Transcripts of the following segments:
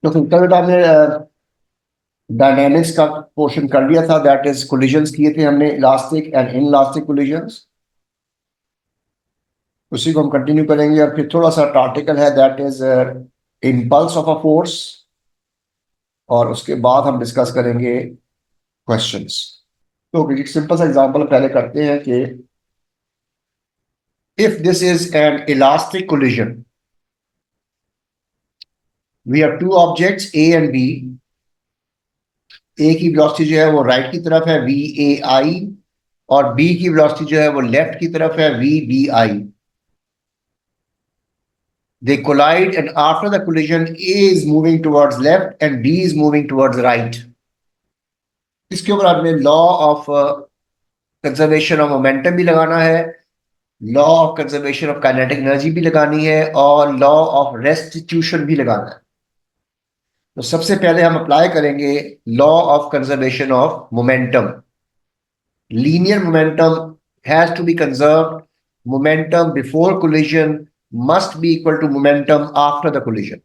तो फिजिकल में हमने डायनेमिक्स का पोर्शन कर लिया था, दैट इज कोलिजन्स किए थे हमने, इलास्टिक एंड इनइलास्टिक कोलिजन्स। उसी को हम कंटिन्यू करेंगे और फिर थोड़ा सा आर्टिकल है that is impulse of a force, और उसके बाद हम डिस्कस करेंगे क्वेश्चंस। तो एक सिंपल सा एग्जांपल पहले करते हैं कि if this is an elastic collision, we have two objects A and B. A की वेलोसिटी जो है वो राइट की तरफ है वी ए आई, और बी की वेलोसिटी जो है वो लेफ्ट की तरफ है V B I. They collide, and after the collision, A is moving towards left and B is moving towards right. इसके ऊपर आपने law of conservation of momentum भी लगाना है, law of conservation of kinetic energy भी लगानी है, और लॉ ऑफ रेस्टिट्यूशन भी लगाना है। तो सबसे पहले हम अप्लाई करेंगे law of conservation of momentum. Linear momentum has to be conserved, momentum before collision must be equal to momentum after the collision.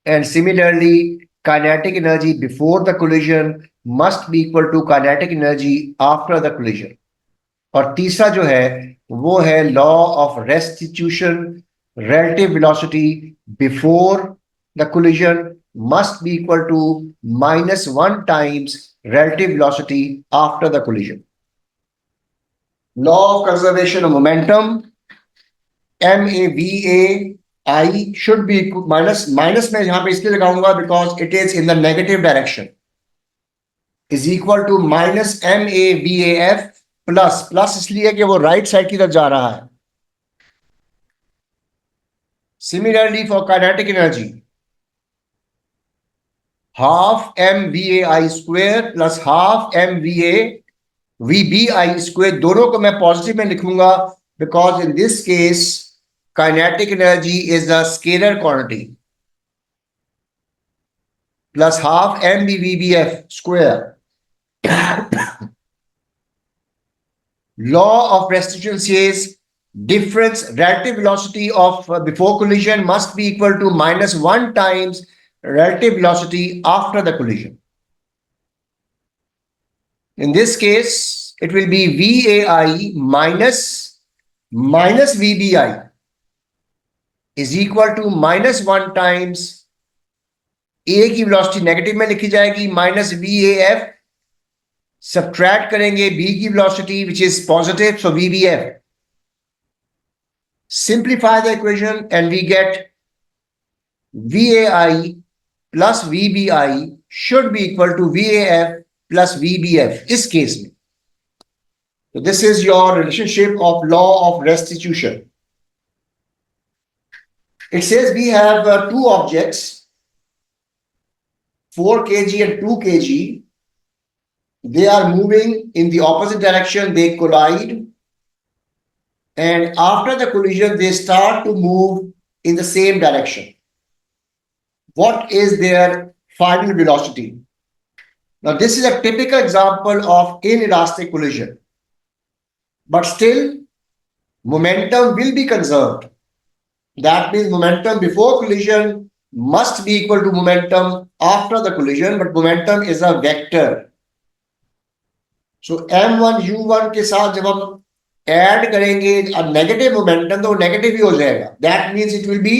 And similarly, kinetic energy before the collision must be equal to kinetic energy after the collision. और तीसरा जो है वो है law of restitution, relative velocity before the collision must be equal to -1 times relative velocity after the collision. Law of conservation of momentum, MAVAI should be minus में यहां पे इसलिए लगाऊंगा because it is in the negative direction, is equal to minus MAVAF plus इसलिए कि वो right side की तरफ जा रहा है। Similarly for kinetic energy, half MVAI square plus half VBI square, दोनों को मैं पॉजिटिव में लिखूंगा because in this case kinetic energy is a scalar quantity, plus half MVBF square. Law of restitution says difference relative velocity of before collision must be equal to -1 times relative velocity after the collision. In this case, it will be VAI minus VBI is equal to -1 times A की velocity negative में लिखी जाएगी minus VAF, subtract करेंगे B की velocity which is positive, so VBF. Simplify the equation and we get VAI plus VBI should be equal to VAF plus VBF इस case में. So this is your relationship of law of restitution. It says we have two objects, 4 kg and 2 kg. They are moving in the opposite direction, they collide, and after the collision they start to move in the same direction. What is their final velocity? Now this is a typical example of inelastic collision, but still momentum will be conserved. That means momentum before collision must be equal to momentum after the collision, but momentum is a vector. So m1 u1 के साथ जब हम add करेंगे negative momentum, तो वो negative ही हो जाएगा. That means it will B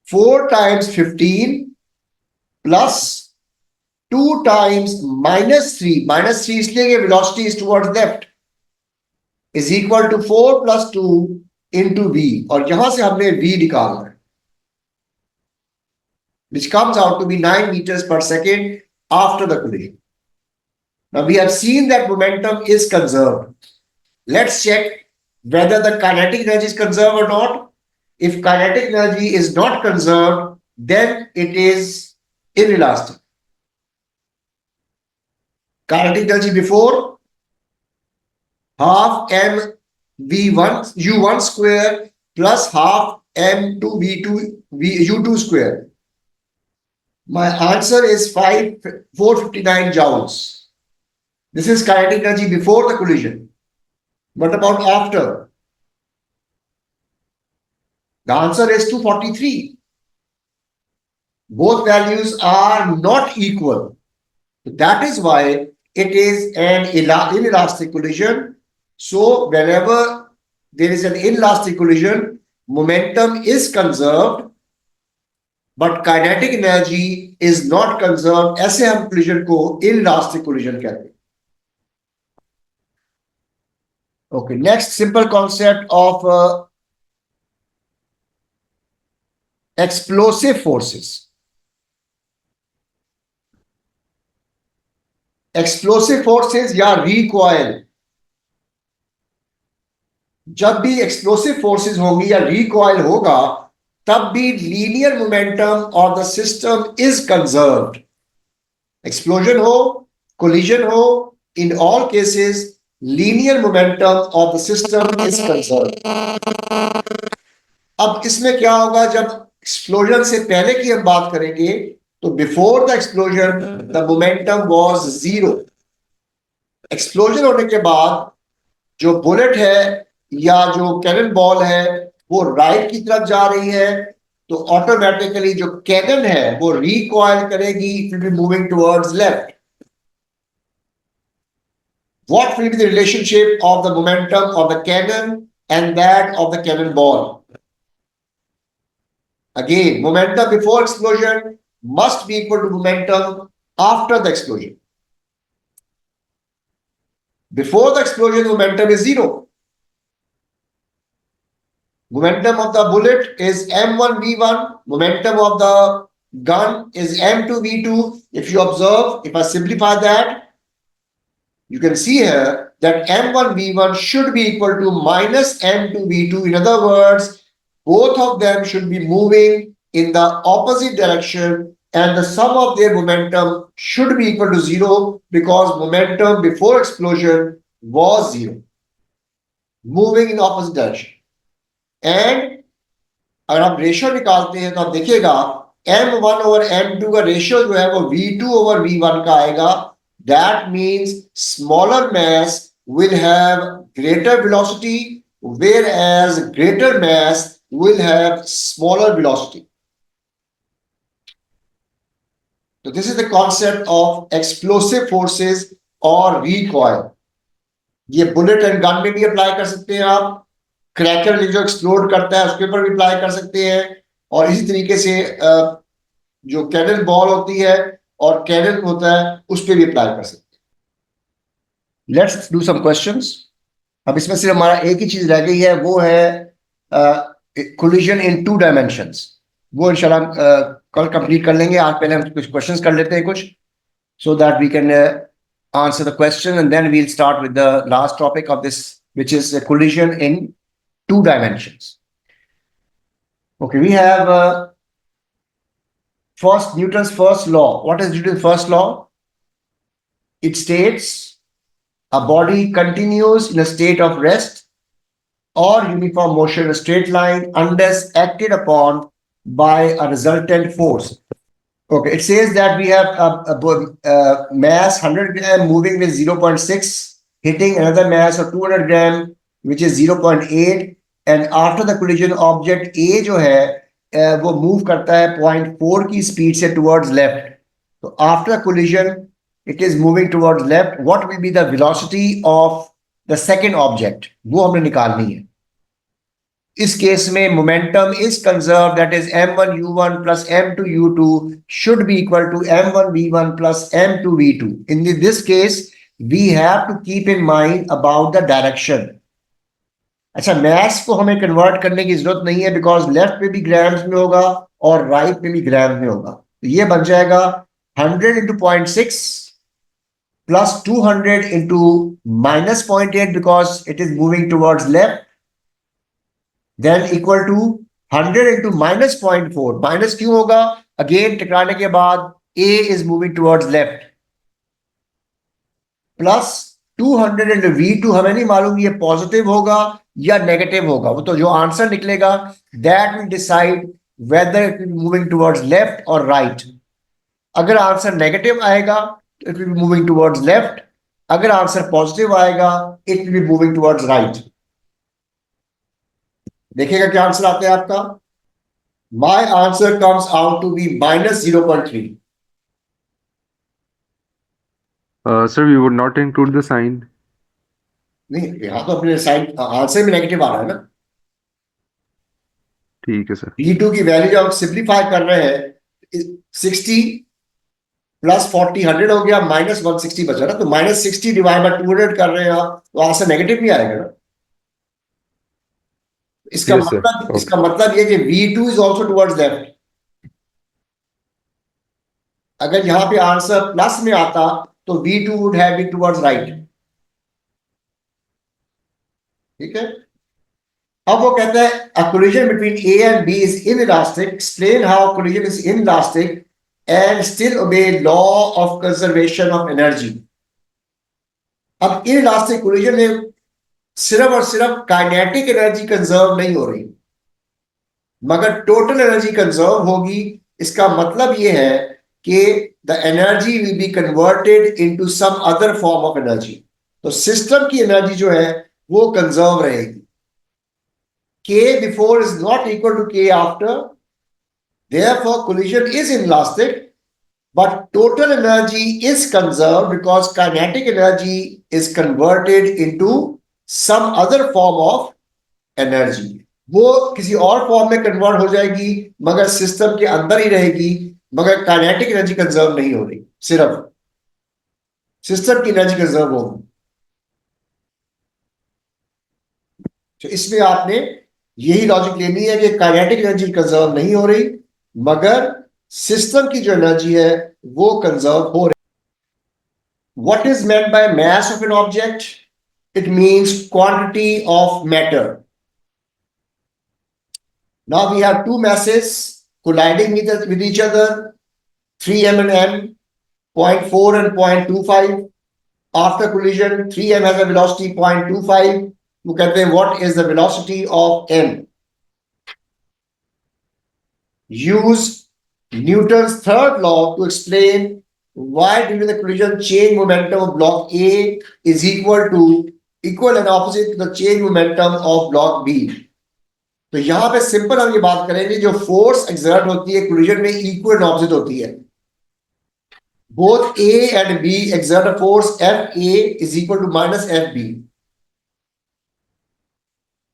4 times 15 plus 2 times -3. -3 इसलिए कि velocity is towards left, is equal to 4 plus 2 into v, और यहां से हमने v निकालना है, which comes out to be 9 meters per second after the collision. Now we have seen that momentum is conserved. Let's check whether the kinetic energy is conserved or not. If kinetic energy is not conserved, then it is inelastic. Kinetic energy before half m v1 u1 square plus half m2 v2 u2 square. My answer is 459 joules. This is kinetic energy before the collision. What about after? The answer is 243. both values are not equal. That is why it is an inelastic collision. So whenever there is an inelastic collision, momentum is conserved, but kinetic energy is not conserved. ऐसे हम collision को inelastic collision कहते हैं. Okay, next simple concept of explosive forces. Explosive forces या recoil. जब भी explosive forces होंगी या रिकॉइल होगा तब भी linear momentum of the system is conserved. Explosion हो, कोलिजन हो, in all cases linear momentum of the system is conserved. अब इसमें क्या होगा जब एक्सप्लोजन से पहले की हम बात करेंगे तो before the explosion the momentum was zero. Explosion होने के बाद जो बुलेट है या जो कैनन बॉल है वो राइट की तरफ जा रही है तो ऑटोमेटिकली जो कैनन है वो रिकॉइल करेगी, it will be moving towards left. What will be the relationship of the momentum of the cannon and that of the cannonball? Again, momentum before explosion must be equal to momentum after the explosion. Before the explosion, momentum is zero. Momentum of the bullet is m1v1. Momentum of the gun is m2v2. If you observe, if I simplify that, you can see here that m1v1 should be equal to minus m2v2. In other words, both of them should be moving in the opposite direction and the sum of their momentum should be equal to zero because momentum before explosion was zero, moving in opposite direction. And अगर आप ratio निकालते हैं तो आप देखिएगा m1 over m2 का ratio जो है वो v2 ओवर v1 का आएगा. That means smaller mass will have greater velocity whereas greater mass will have smaller velocity. So this is the concept of explosive forces or recoil. ये bullet and gun में भी apply कर सकते हैं आप, cracker जो एक्सप्लोड करता है उसके ऊपर भी अप्लाई कर सकते हैं और इसी तरीके से जो कैनन बॉल होती है और कैनन होता है उस पर भी अप्लाई कर सकते हैं. Let's do some questions. अब इसमें सिर्फ हमारा एक ही चीज रह गई है वो है कोलिजन इन टू डायमेंशंस. वो इंशाल्लाह कल कंप्लीट कर लेंगे. आज पहले हम कुछ क्वेश्चंस कर लेते हैं कुछ so that we can answer the question and then we'll start with the last topic of this which is a collision in two dimensions. Okay, we have first Newton's first law. What is Newton's first law? It states a body continues in a state of rest or uniform motion in a straight line unless acted upon by a resultant force. Okay, it says that we have a mass 100 gram moving with 0.6 hitting another mass of 200 gram which is 0.8 and after the collision object A जो है वो move करता है 0.4 की speed से towards left. तो after the collision it is moving towards left. What will be the velocity of the second object? वो हमने निकालनी है. इस केस में momentum is conserve that is m1 u1 plus m2 u2 should be equal to m1 v1 plus m2 v2. In this case we have to keep in mind about the direction. अच्छा, mess को हमें convert करने की जरूरत नहीं है because left में भी ग्राम्स में होगा और राइट में भी ग्राम में होगा. तो ये बन जाएगा 100 into 0.6 plus 200 into minus 0.8 because it is moving towards left. Then equal to 100 into minus 0.4. Minus क्यों होगा? अगेन टकराने के बाद A is moving towards left. Plus 200 into V2 हमें नहीं मालूम ये पॉजिटिव होगा या नेगेटिव होगा. वो तो जो आंसर निकलेगा that will decide whether it will be moving towards left or right. अगर आंसर नेगेटिव आएगा it will be moving towards left. अगर आंसर पॉजिटिव आएगा it will be moving towards right. देखिएगा क्या आंसर आता है आपका. My answer comes out to be minus 0.3. Sir, we would not include the sign. नहीं, यहाँ तो अपने साइड आंसर में नेगेटिव आ रहा है ना. ठीक है सर. V2 की वैल्यू जब आप सिंप्लीफाई कर रहे हैं 60 प्लस 40 100 हो गया, माइनस 160 बचा ना, तो माइनस 60 डिवाइड बाय 200 कर रहे हैं आप, तो आंसर नेगेटिव नहीं आएगा ना. इसका Yes, sir. मतलब Okay. इसका मतलब ये कि V2 is also towards left. अगर यहाँ पे आंसर प्लस में आता तो V2 would have been towards right. ठीक है. अब वो कहता है a collision between A and B is inelastic. Explain how collision is inelastic and still obey law of conservation of energy. अब inelastic collision में सिर्फ और सिर्फ काइनेटिक एनर्जी कंजर्व नहीं हो रही, मगर टोटल एनर्जी कंजर्व होगी. इसका मतलब ये है कि the energy will be converted into some other form of energy. तो सिस्टम की एनर्जी जो है वो कंजर्व रहेगी. K before is not equal to K after. Therefore, collision is inelastic, but total energy is conserved because kinetic energy is converted into some other form of energy. वो किसी और form में convert हो जाएगी, मगर system के अंदर ही रहेगी, मगर काइनेटिक एनर्जी कंजर्व नहीं हो रही, सिर्फ सिस्टम की एनर्जी कंजर्व होगी. तो इसमें आपने यही लॉजिक लेनी है कि काइनेटिक एनर्जी कंजर्व नहीं हो रही, मगर सिस्टम की जो एनर्जी है वो कंजर्व हो रही. What is meant by mass of an object? It means quantity of matter. Now we have two masses colliding with each other, 3m and m, 0.4 and 0.25. After collision, 3m has a velocity 0.25. वो कहते हैं what is the velocity of m? Use Newton's third law to explain why during the collision change momentum of block A is equal and opposite to the change momentum of block B. तो यहां पे simple हम ये बात करेंगे, जो force exert होती है कोलिजन में इक्वल एंड ऑपोजिट होती है. Both A and B exert a force FA is equal to minus FB.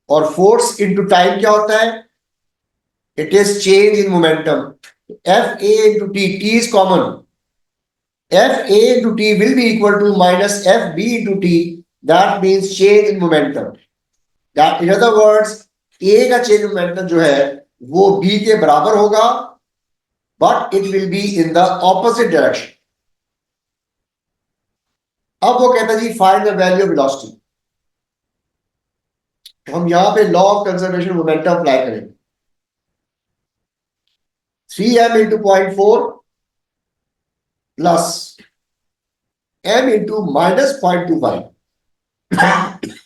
और फोर्स इनटू टाइम क्या होता है? It is change in momentum. FA into T is common. FA into T will be equal to minus FB into T. That means change in momentum. That in other words, A का change in momentum जो है वो B के बराबर होगा, but it will be in the opposite direction. अब वो कहता है जी find the value of velocity. तो हम यहां पे law of conservation of momentum apply करेंगे. 3m into 0.4 plus m into minus 0.25.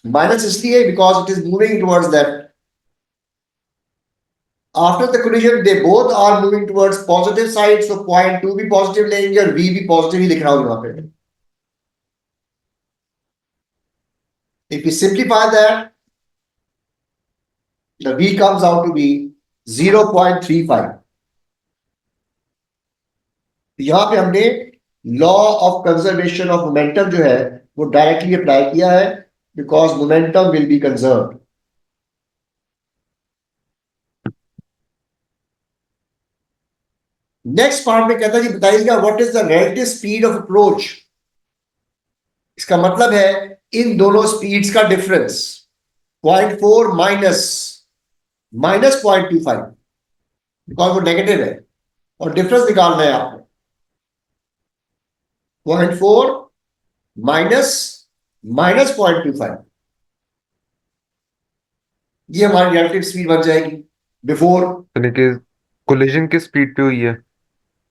Minus इसलिए because it is moving towards left. After the collision, they both are moving towards positive side, so 0.2 भी positive लेंगे और v भी positive ही लिख रहा हूं यहाँ पे. If we simplify that, the v comes out to be 0.35. यहाँ पे हमने law of conservation of momentum जो है वो डायरेक्टली अप्लाई किया है, because momentum will be conserved. Next part में कहता है जी बताइएगा what is the relative speed of approach. इसका मतलब है इन दोनों स्पीड्स का डिफरेंस. 0.4 माइनस 0.25, बिकॉज वो नेगेटिव है और डिफरेंस निकालना है आपको. 0.4 माइनस 0.25, ये हमारी रिलेटिव स्पीड बन जाएगी बिफोर. यानी कि कोलिजन किस स्पीड पे हुई है?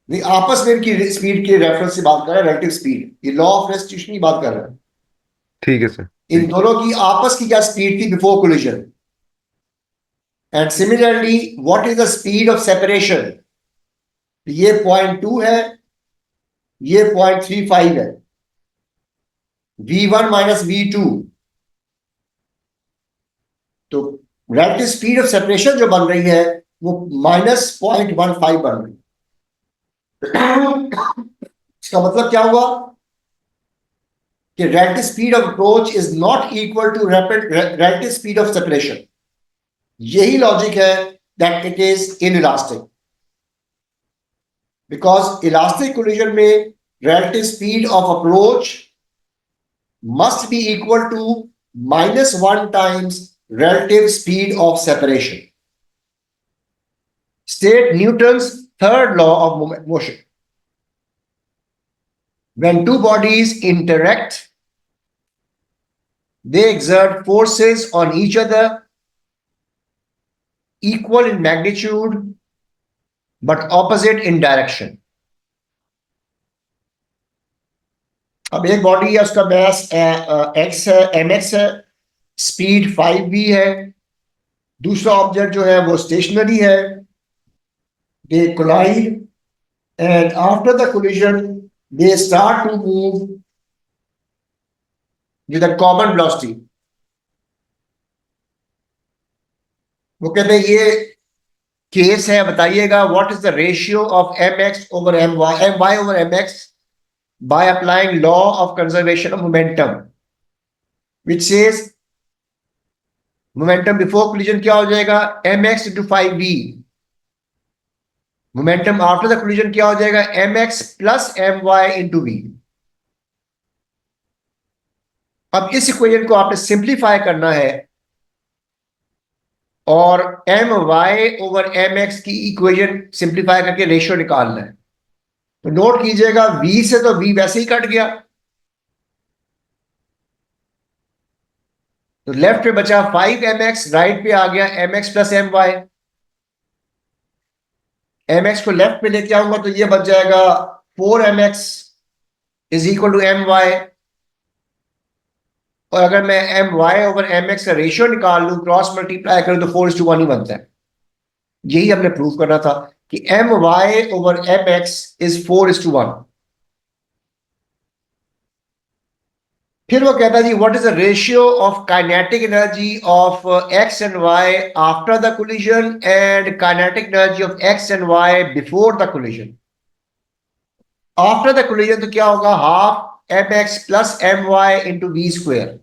नहीं, आपस में इनकी स्पीड के रेफरेंस से बात कर रहा है, रिलेटिव स्पीड. ये लॉ ऑफ रेस्टिट्यूशन की बात कर रहा है. ठीक है सर. इन दोनों की आपस की क्या स्पीड थी before collision. And similarly what is the speed of separation? ये 0.2 है, ये 0.35 है. v1 माइनस v2, तो रिलेटिव स्पीड ऑफ सेपरेशन जो बन रही है वो -0.15 बन गई। इसका मतलब क्या हुआ कि relative speed of approach is not equal to relative speed of separation। यही लॉजिक है that it is inelastic, because elastic collision में relative speed of approach must be equal to -1 times relative speed of separation। State Newton's third law of motion. When two bodies interact, they exert forces on each other equal in magnitude but opposite in direction। अब एक body है, उसका मास x है, mx है, speed 5v है। दूसरा object जो है वो स्टेशनरी है। they collide and after the collision they start to move with a common velocity। वो कहते हैं ये केस है, बताइएगा what is the ratio of mx over my over mx by applying law of conservation of momentum, which says momentum before collision क्या हो जाएगा, mx into 5v। Momentum after the collision क्या हो जाएगा, mx plus my into v। अब इस equation को आपने सिंप्लीफाई करना है और my ओवर mx की इक्वेशन सिंप्लीफाई करके रेशियो निकालना है। तो नोट कीजिएगा v से तो v वैसे ही कट गया, तो लेफ्ट पे बचा 5mx, राइट पे आ गया mx प्लस my। mx को लेफ्ट पे लेके आऊंगा तो ये बच जाएगा 4mx is equal to my। और अगर मैं my ओवर mx का रेशियो निकाल लूं, क्रॉस मल्टीप्लाई करूं तो 4:1 ही बनता है। यही हमने प्रूव करना था कि my ओवर mx इज 4:1। फिर वो कहता है जी what is the ratio of kinetic energy of x and y after the collision and kinetic energy of x and y before the collision. After the collision तो क्या होगा, half mx plus my into v square,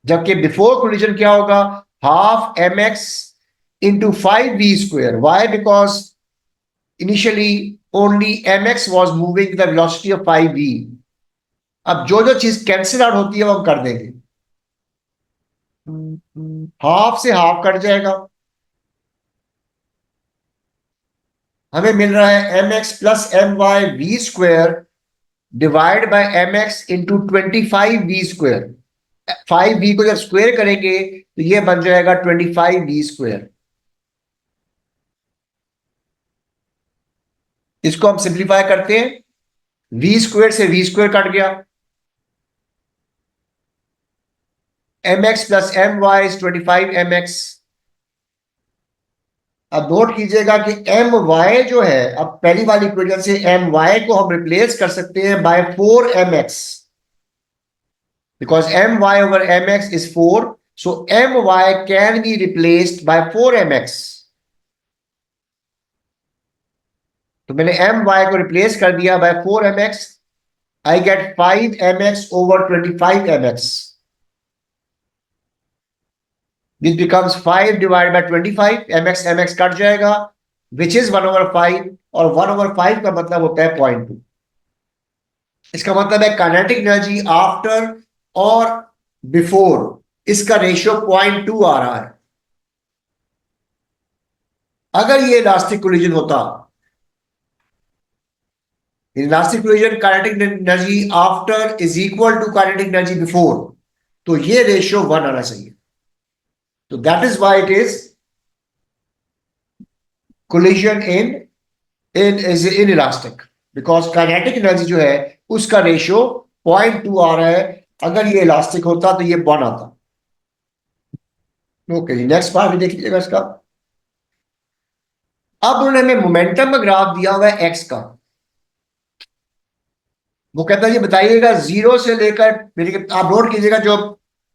जबकि before collision क्या होगा, half mx into 5v square. Why, because initially only mx was moving the velocity of 5v। अब जो जो चीज कैंसिल आउट होती है वो हम कर देंगे, हाफ से हाफ कट जाएगा, हमें मिल रहा है mx plus my v square divide by mx into 25v square. 5v को जब स्क्वायर करेंगे तो ये बन जाएगा 25v स्क्वायर। इसको हम सिंप्लीफाई करते हैं, v स्क्वायर से v स्क्वायर कट गया, mx plus my is 25mx। अब नोट कीजिएगा कि my जो है, अब पहली वाली इक्वेशन से my को हम रिप्लेस कर सकते हैं bye 4mx, because my over mx is 4, so my can be replaced by 4mx। तो मैंने my को रिप्लेस कर दिया bye 4mx, I get 5mx over 25mx। This becomes 5 divided by 25, mx cut जाएगा, which is 1/5, और 1/5 का मतलब होता है 0.2। इसका मतलब है काइनेटिक एनर्जी आफ्टर और बिफोर, इसका रेशियो 0.2 आ रहा है। अगर ये इलास्टिक कोलिजन होता, elastic collision kinetic energy after is equal to kinetic energy before, तो ये रेशियो 1 आना चाहिए। तो that is why it is collision is inelastic, because kinetic energy जो है उसका रेशियो 0.2 आ रहा है। अगर ये इलास्टिक होता तो ये 1 आता। ओके जी, नेक्स्ट पार्ट भी देख लीजिएगा इसका। अब उन्होंने हमें मोमेंटम का ग्राफ दिया हुआ है एक्स का। वो कहता है ये बताइएगा 0 से लेकर, आप नोट कीजिएगा जो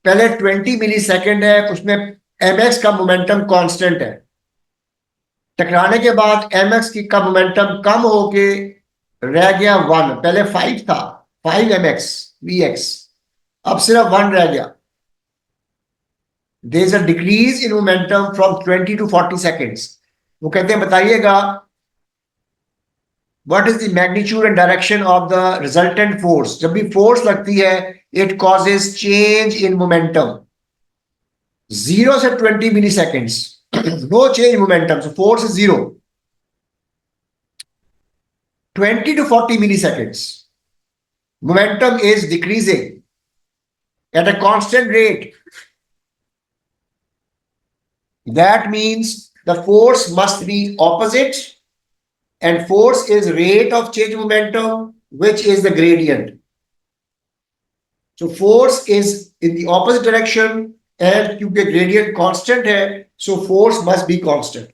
पहले 20 मिली सेकेंड है उसमें mx का मोमेंटम कांस्टेंट है, टकराने के बाद mx की का मोमेंटम कम होके रह गया 1, पहले 5 था, 5 mx vx, अब सिर्फ 1 रह गया. There is a decrease in momentum from 20 to 40 seconds. वो कहते हैं बताइएगा what is the magnitude and direction of the resultant force. जब भी force लगती है it causes change in momentum. 0 से 20 milliseconds. No change in momentum. So force is 0. 20 to 40 milliseconds. Momentum is decreasing at a constant rate. That means the force must be opposite, and force is rate of change momentum, which is the gradient. So force is in the opposite direction, and क्योंकि gradient constant है, so force must be constant.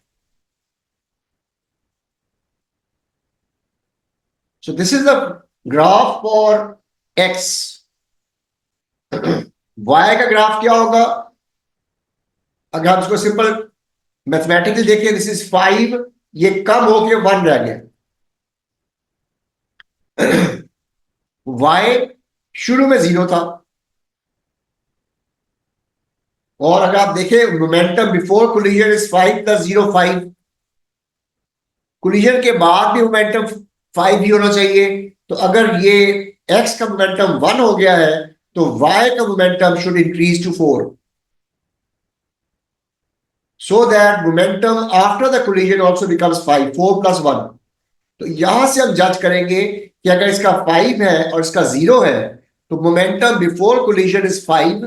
So this is the graph for x. y का graph क्या होगा? अगर हम इसको simple mathematically देखिए, this is 5, ये कम होके 1 रह गया. y शुरू में 0 था, और अगर आप देखें momentum before collision is 5 + 0 5. Collision के बाद भी मोमेंटम 5 ही होना चाहिए. तो अगर ये x का मोमेंटम 1 हो गया है तो y का momentum should increase to 4, so that momentum after the collision also becomes 5, 4 + 1. तो यहां से हम जज करेंगे कि अगर इसका 5 है और इसका 0 है तो momentum before collision is 5.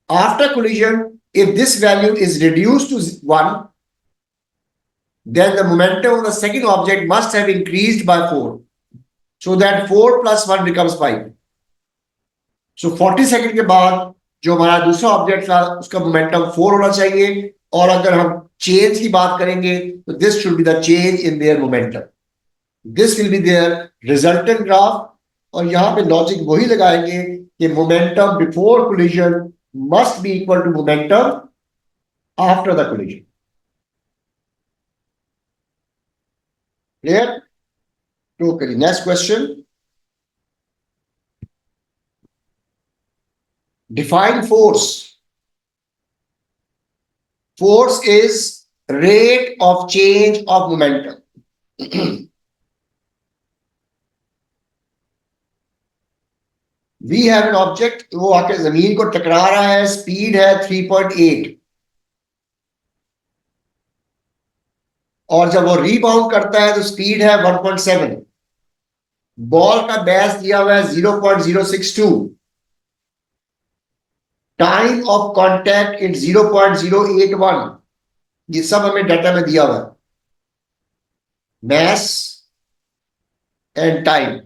After collision, if this value is reduced to 1, then the momentum of the second object must have increased by 4, so that 4 + 1 becomes 5. So 40 second के बाद जो हमारा दूसरा ऑब्जेक्ट था उसका मोमेंटम 4 होना चाहिए. और अगर हम चेंज की बात करेंगे तो this should be the change in their momentum. This will be their resultant graph. और यहां पे लॉजिक वही लगाएंगे कि momentum before collision must be equal to momentum after the collision. Clear? तो करिए next question. Define force. Force is rate of change of momentum. We have an object, वो आके जमीन को टकरा रहा है, स्पीड है 3.8, और जब वो रीबाउंड करता है तो स्पीड है 1.7. बॉल का बैस दिया हुआ है 0.062. Time of contact in 0.081. ये सब हमें डाटा में दिया हुआ है. Mass and time.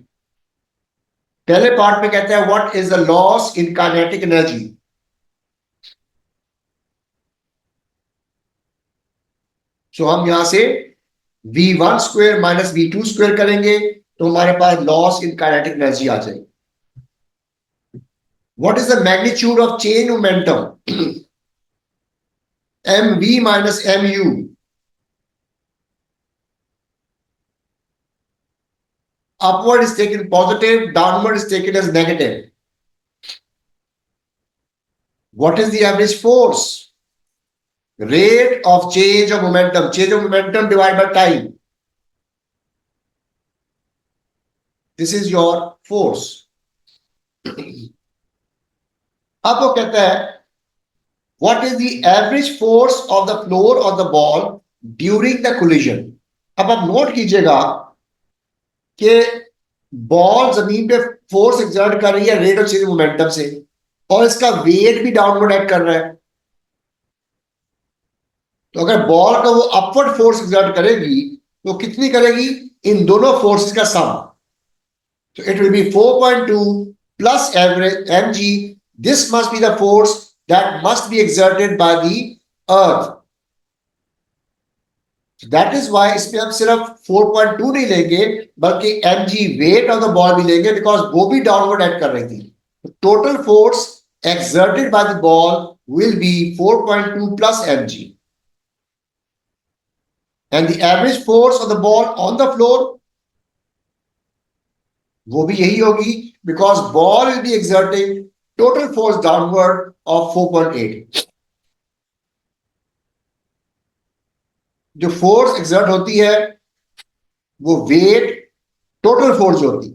पहले पार्ट में कहते हैं what is the loss in kinetic energy. So हम यहां से v1² - v2² करेंगे तो हमारे पास लॉस इन काइनेटिक एनर्जी आ जाएगी. What is the magnitude of change momentum? mv - mu. Upward is taken positive, downward is taken as negative. What is the average force? Rate of change of momentum. Change of momentum divided by time. This is your force. अब वो कहता है what is the average force of the floor of the ball during the collision. अब आप note कीजिएगा कि ball जमीन पे फोर्स एक्सर्ट कर रही है रेट ऑफ चेंज मोमेंटम से, और इसका वेट भी डाउनवर्ड एक्ट कर रहा है. तो अगर बॉल का वो अपवर्ड फोर्स एक्सर्ट करेगी तो कितनी करेगी? इन दोनों फोर्सेस का सम. तो it will be 4.2 plus average mg. This must be the force that must be exerted by the earth. That is why इसमें हम सिर्फ 4.2 नहीं लेंगे बल्कि mg weight of the ball भी लेंगे, बिकॉज वो भी डाउनवर्ड एक्ट कर रही थी. Total force exerted by the ball will be 4.2 plus mg. and the average force of the ball on the floor, वो भी यही होगी, because ball will be exerting total force downward of 4.8. जो force exert होती है वो wait total force जो होती,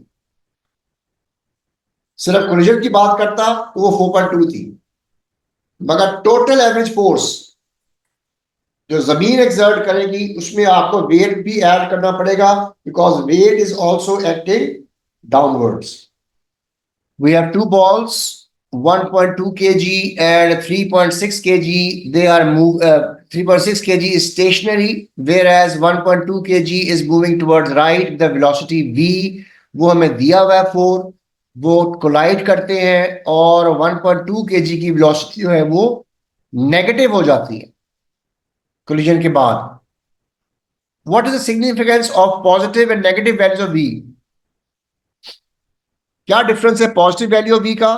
सिर्फ कोलिजन की बात करता तो वो 4.2 थी, मगर टोटल एवरेज फोर्स जो जमीन एक्सर्ट करेगी उसमें आपको वेट भी ऐड करना पड़ेगा, because weight is also acting downwards. We have two balls 1.2 kg and 3.6 kg. They are 3.6 kg is stationary, whereas 1.2 kg is moving towards right. The velocity v वो हमें दिया हुआ है 4, वो कोलाइड करते हैं और 1.2 kg की वेलोसिटी जो है वो नेगेटिव हो जाती है कोलिजन के बाद. What is the significance of positive and negative values of v? क्या डिफरेंस है पॉजिटिव वैल्यू ऑफ v का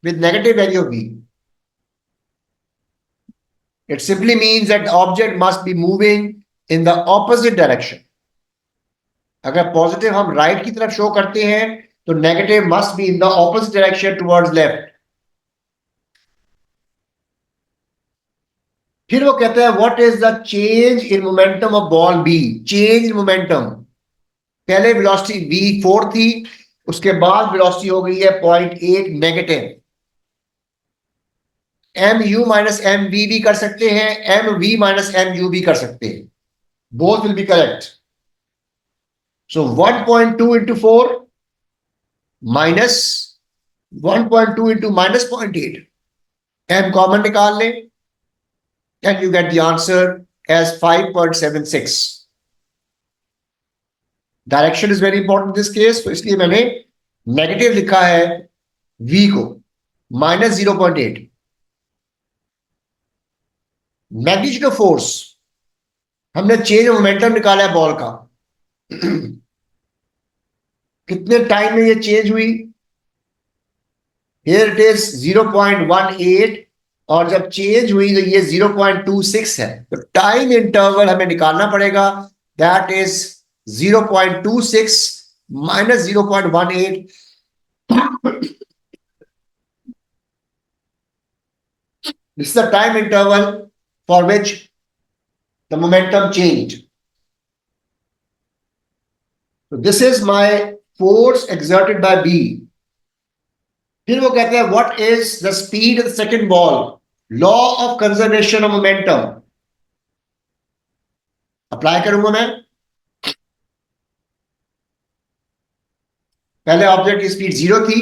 with negative value of v? It simply means that the object must be moving in the opposite direction. अगर positive हम right की तरफ show करते हैं तो negative must be in the opposite direction towards left. फिर वो कहते हैं what is the change in momentum of ball B? Change in momentum, पहले वेलोसिटी v 4 थी, उसके बाद वेलोसिटी हो गई है 0.8 negative. M u minus m v भी कर सकते हैं, m v minus m u भी कर सकते हैं, both will be correct. So 1.2 into 4 minus 1.2 into minus 0.8, m common निकाल लें and you get the answer as 5.76. Direction is very important in this case, तो इसलिए मैंने नेगेटिव लिखा है v को माइनस 0.8. मैग्नीट्यूड ऑफ फोर्स, हमने चेंज ऑफ मोमेंटम निकाला है बॉल का. कितने टाइम में ये चेंज हुई? हियर इट इज 0.18 और जब चेंज हुई तो ये 0.26 है. तो टाइम इंटरवल हमें निकालना पड़ेगा, that is 0.26 minus 0.18. This is the time interval for which the momentum changed. So this is my force exerted by B. फिर वो कहते हैं what is the speed of the second ball? Law of conservation of momentum. Apply करूंगा मैं. पहले object की speed 0 थी,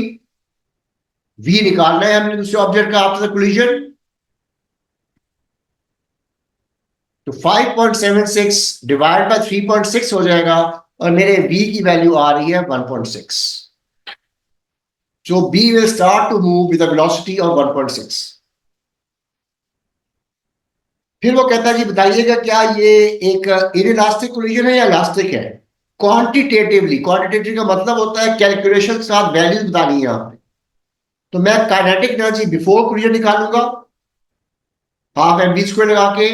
v निकालना है हमने दूसरे ऑब्जेक्ट का आफ्टर द कोलिजन. तो 5.76 डिवाइड बाय 3.6 हो जाएगा और मेरे v की वैल्यू आ रही है 1.6. So b will start to move with a velocity of 1.6. फिर वो कहता है जी बताइएगा क्या ये एक इनइलास्टिक कोलिजन है या इलास्टिक है? क्वांटिटेटिवली, क्वांटिटेटिव का मतलब होता है कैलकुलेशन के साथ वैल्यूज बतानी है आपने. तो मैं काइनेटिक एनर्जी बिफोर कोलिजन निकालूंगा हाफ mv स्क्वायर लगा के,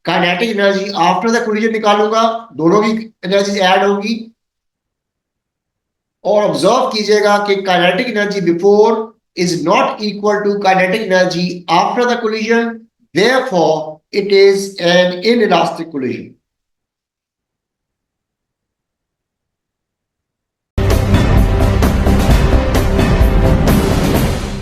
kinetic energy after the collision निकालूंगा, दोनों की एनर्जी ऐड होगी. और ऑब्जर्व कीजिएगा कि kinetic energy before is not equal to kinetic energy after the collision, therefore it is an inelastic collision.